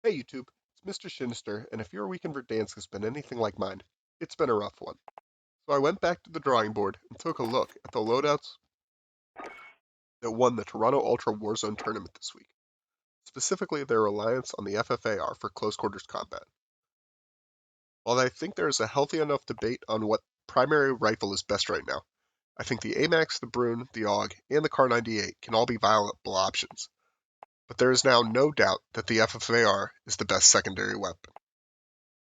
Hey YouTube, it's Mr. Shinister, and if your weekend Verdansk has been anything like mine, it's been a rough one. So I went back to the drawing board and took a look at the loadouts that won the Toronto Ultra Warzone tournament this week, specifically their reliance on the FFAR for close quarters combat. While I think there is a healthy enough debate on what primary rifle is best right now, I think the AMAX, the Brune, the AUG, and the Kar 98 can all be viable options, but there is now no doubt that the FFAR is the best secondary weapon.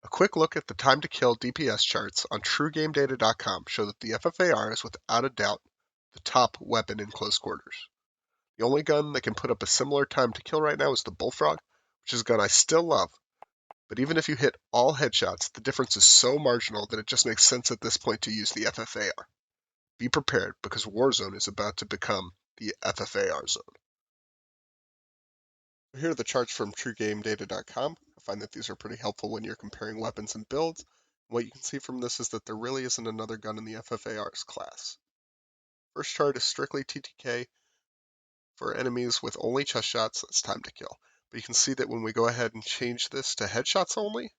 A quick look at the time to kill DPS charts on TrueGameData.com show that the FFAR is without a doubt the top weapon in close quarters. The only gun that can put up a similar time to kill right now is the Bullfrog, which is a gun I still love, but even if you hit all headshots, the difference is so marginal that it just makes sense at this point to use the FFAR. Be prepared, because Warzone is about to become the FFAR zone. Here are the charts from TrueGameData.com. I find that these are pretty helpful when you're comparing weapons and builds. What you can see from this is that there really isn't another gun in the FFAR's class. First chart is strictly TTK for enemies with only chest shots, that's time to kill. But you can see that when we go ahead and change this to headshots only,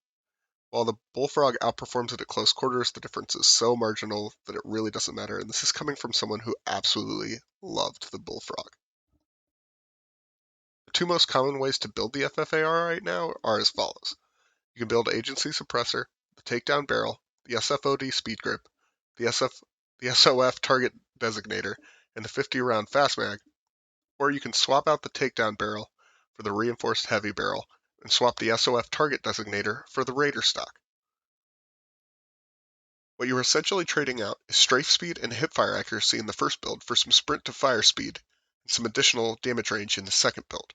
while the Bullfrog outperforms it at close quarters, the difference is so marginal that it really doesn't matter. And this is coming from someone who absolutely loved the Bullfrog. The two most common ways to build the FFAR right now are as follows. You can build Agency Suppressor, the Takedown Barrel, the SFOD Speed Grip, the SOF Target Designator, and the 50-round Fast Mag, or you can swap out the Takedown Barrel for the Reinforced Heavy Barrel and swap the SOF Target Designator for the Raider stock. What you are essentially trading out is strafe speed and hipfire accuracy in the first build for some sprint to fire speed and some additional damage range in the second build.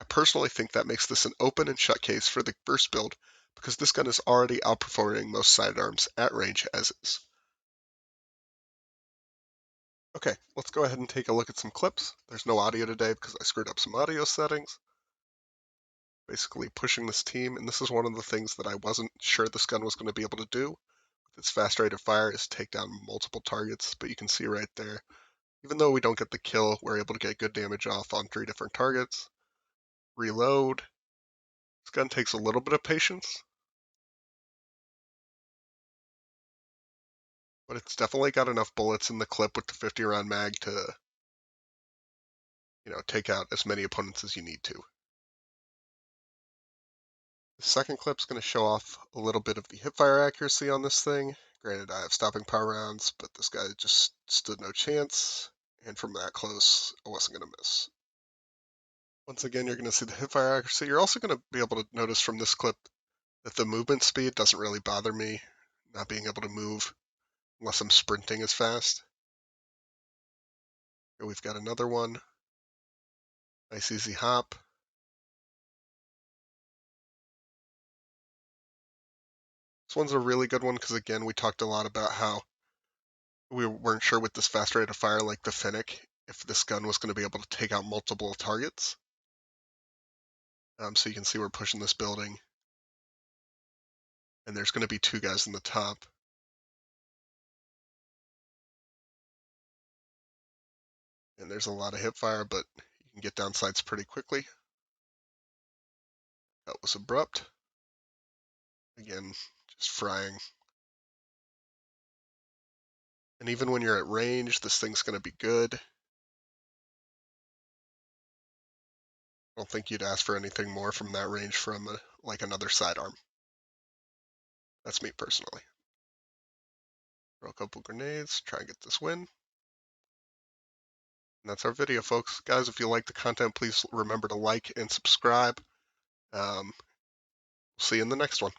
I personally think that makes this an open and shut case for the first build because this gun is already outperforming most sidearms at range as is. Okay, let's go ahead and take a look at some clips. There's no audio today because I screwed up some audio settings. Basically pushing this team, and this is one of the things that I wasn't sure this gun was going to be able to do with its fast rate of fire is take down multiple targets, but you can see right there, even though we don't get the kill, we're able to get good damage off on 3 different targets. Reload. This gun takes a little bit of patience, but it's definitely got enough bullets in the clip with the 50-round mag to, take out as many opponents as you need to. The second clip's going to show off a little bit of the hipfire accuracy on this thing. Granted, I have stopping power rounds, but this guy just stood no chance, and from that close, I wasn't going to miss. Once again, you're going to see the hipfire accuracy. You're also going to be able to notice from this clip that the movement speed doesn't really bother me, not being able to move unless I'm sprinting as fast. Here we've got another one. Nice easy hop. This one's a really good one because, again, we talked a lot about how we weren't sure with this fast rate of fire like the Fennec if this gun was going to be able to take out multiple targets. So you can see we're pushing this building, and there's going to be 2 guys in the top. And there's a lot of hip fire, but you can get down sights pretty quickly. That was abrupt. Again, just frying. And even when you're at range, this thing's going to be good. I don't think you'd ask for anything more from that range from like another sidearm. That's me personally. Throw a couple grenades, try and get this win. And that's our video, folks. Guys, if you like the content, please remember to like and subscribe. See you in the next one.